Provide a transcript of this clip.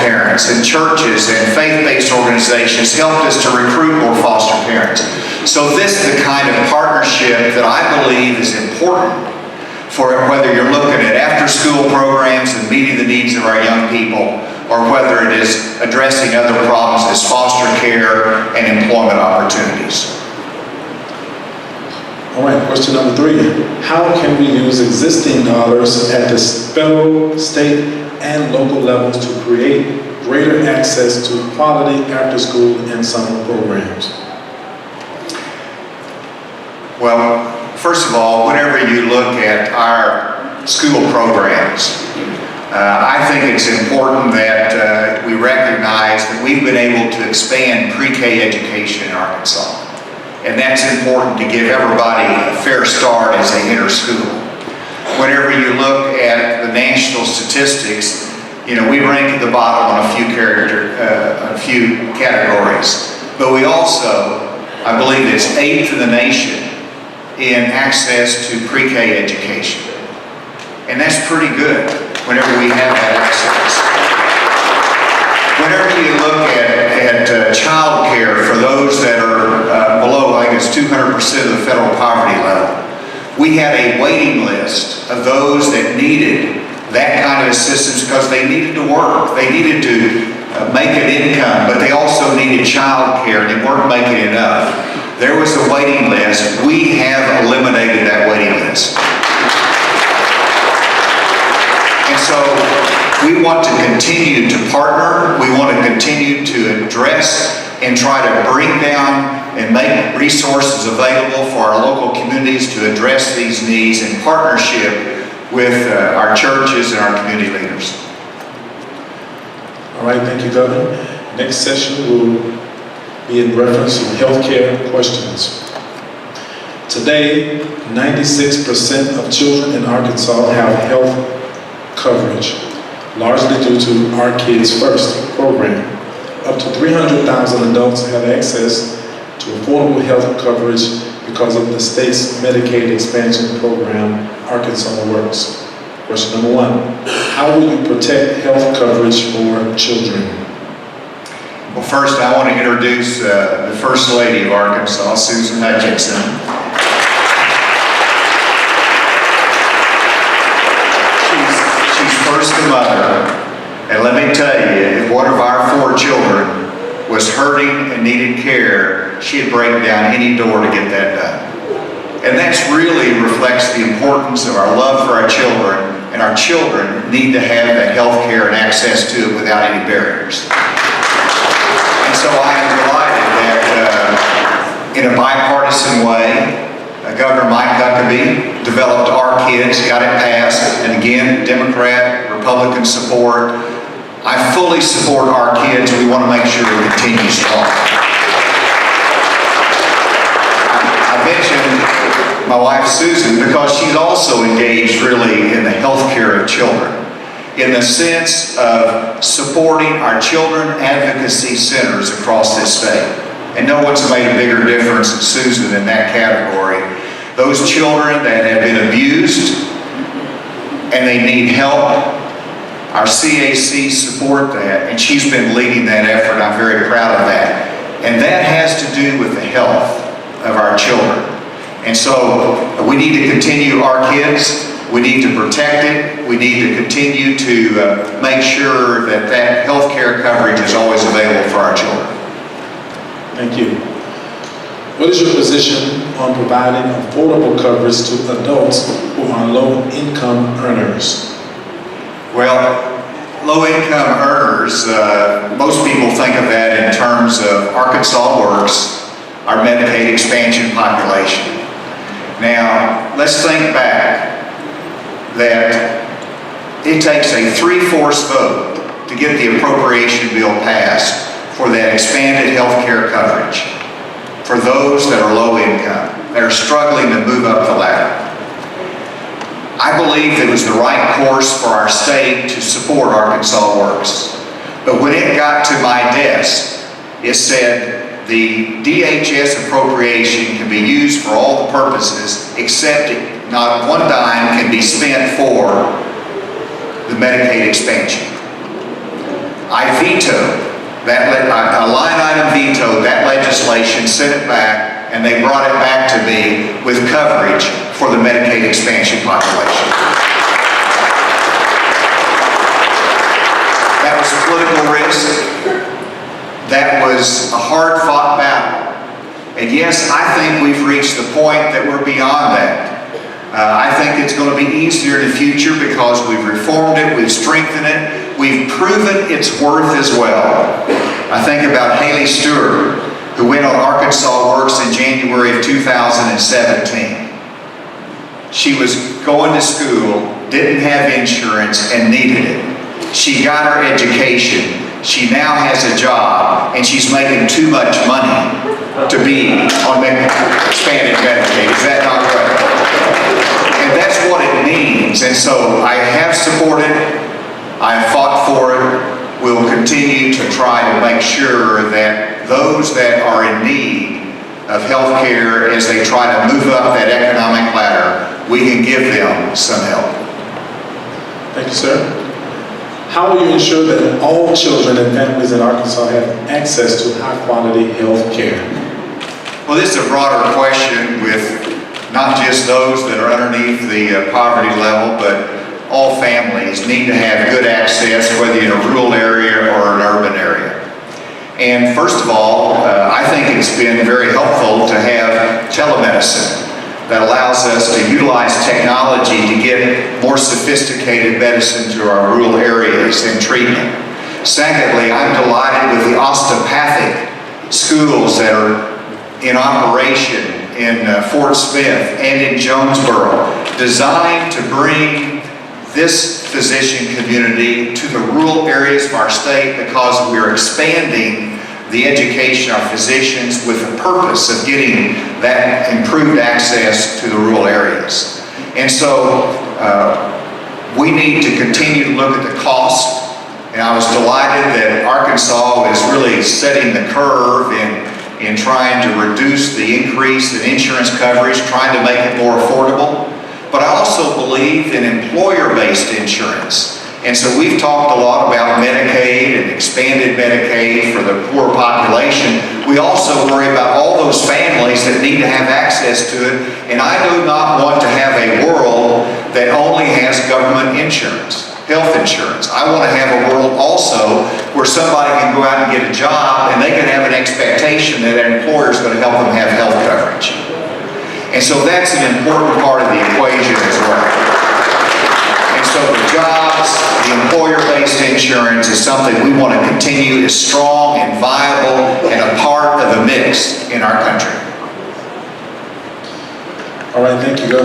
parents, and churches and faith-based organizations helped us to recruit more foster parents. So this is the kind of partnership that I believe is important for whether you're looking at after-school programs and meeting the needs of our young people, or whether it is addressing other problems as foster care and employment opportunities. All right, question number 3. How can we use existing dollars at the federal, state, and local levels to create greater access to quality after-school and summer programs? Well, first of all, whenever you look at our school programs, I think it's important that we recognize that we've been able to expand pre-K education in Arkansas. And that's important to give everybody a fair start as they enter school. Whenever you look at the national statistics, you know, we rank at the bottom on a few categories. But we also, I believe it's 8th in the nation in access to pre-K education. And that's pretty good whenever we have that access. Whenever you look at child care for those that are below, I think it's 200% of the federal poverty level, we had a waiting list of those that needed that kind of assistance because they needed to work. They needed to make an income, but they also needed child care and they weren't making enough. There was a waiting list. We have eliminated that waiting list. And so we want to continue to partner. We want to continue to address and try to bring down and make resources available for our local communities to address these needs in partnership with our churches and our community leaders. All right, thank you, Governor. Next session will be in reference to healthcare questions. Today, 96% of children in Arkansas have health coverage, largely due to Our Kids First program. Up to 300,000 adults have access to affordable health coverage because of the state's Medicaid expansion program, Arkansas Works. Question number 1, how will you protect health coverage for children? Well, first I want to introduce the First Lady of Arkansas, Asa Hutchinson. She's first a mother, and let me tell you, if one of our 4 children was hurting and needed care, she'd break down any door to get that done. And that really reflects the importance of our love for our children, and our children need to have that health care and access to it without any barriers. And so I am delighted that in a bipartisan way, Governor Mike Huckabee developed Our Kids, got it passed, and again, Democrat, Republican support. I fully support Our Kids. We want to make sure it continues strong. I mentioned my wife Susan because she's also engaged really in the health care of children in the sense of supporting our children advocacy centers across this state. And no one's made a bigger difference than Susan in that category. Those children that have been abused and they need help, our CAC support that, and she's been leading that effort. I'm very proud of that. And that has to do with the health of our children. And so we need to continue Our Kids. We need to protect it. We need to continue to make sure that that health care coverage is always available for our children. Thank you. What is your position on providing affordable coverage to adults who are low-income earners? Well, low-income earners, most people think of that in terms of Arkansas Works, our Medicaid expansion population. Now, let's think back that it takes a 3/4 vote to get the appropriation bill passed for that expanded health care coverage for those that are low income, that are struggling to move up the ladder. I believe it was the right course for our state to support Arkansas Works. But when it got to my desk, it said the DHS appropriation can be used for all the purposes except not one dime can be spent for the Medicaid expansion. I vetoed that, a line item vetoed that legislation, sent it back, and they brought it back to me with coverage for the Medicaid expansion population. That was political risk. That was a hard-fought battle. And yes, I think we've reached the point that we're beyond that. I think it's going to be easier in the future because we've reformed it, we've strengthened it, we've proven its worth as well. I think about Haley Stewart, who went on Arkansas Works in January of 2017. She was going to school, didn't have insurance, and needed it. She got her education. She now has a job, and she's making too much money to be on expanded Medicaid. Is that not right? And that's what it means. And so I have supported, I have fought for it. We'll continue to try to make sure that those that are in need of health care as they try to move up that economic ladder, we can give them some help. Thank you, sir. How will you ensure that all children and families in Arkansas have access to high-quality health care? Well, this is a broader question with not just those that are underneath the poverty level, but all families need to have good access, whether you're in a rural area or an urban area. And first of all, I think it's been very helpful to have telemedicine that allows us to utilize technology to get more sophisticated medicine to our rural areas and treatment. Secondly, I'm delighted with the osteopathic schools that are in operation in Fort Smith and in Jonesboro, designed to bring this physician community to the rural areas of our state because we're expanding the education of physicians with the purpose of getting that improved access to the rural areas. And so we need to continue to look at the cost. And I was delighted that Arkansas is really setting the curve in trying to reduce the increase in insurance coverage, trying to make it more affordable. But I also believe in employer-based insurance. And so we've talked a lot about Medicaid and expanded Medicaid for the poor population. We also worry about all those families that need to have access to it. And I do not want to have a world that only has government insurance, health insurance. I want to have a world also where somebody can go out and get a job and they can have an expectation that an employer is going to help them have health coverage. And so that's an important part of the equation as well. And so the jobs, the employer-based insurance is something we want to continue is strong and viable and a part of the mix in our country. All right, thank you, Governor.